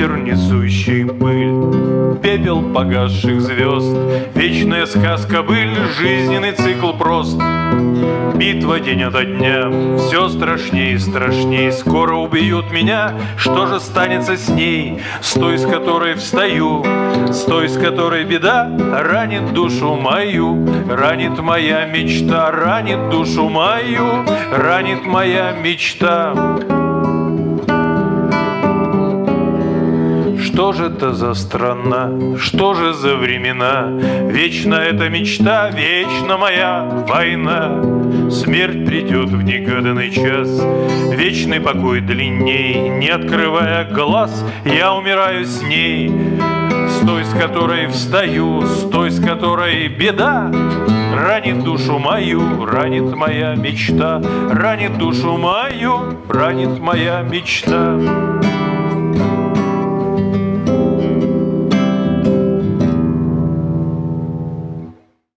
ветер, несущий пыль, пепел погасших звезд, вечная сказка быль, жизненный цикл прост. Битва день ото дня, все страшней и страшней, скоро убьют меня, что же станется с ней? С той, с которой встаю, с той, с которой беда ранит душу мою, ранит моя мечта, ранит душу мою, ранит моя мечта. Что же это за страна, что же за времена? Вечна эта мечта, вечна моя война. Смерть придет в негаданный час, вечный покой длинней. Не открывая глаз, я умираю с ней. С той, с которой встаю, с той, с которой беда ранит душу мою, ранит моя мечта, ранит душу мою, ранит моя мечта.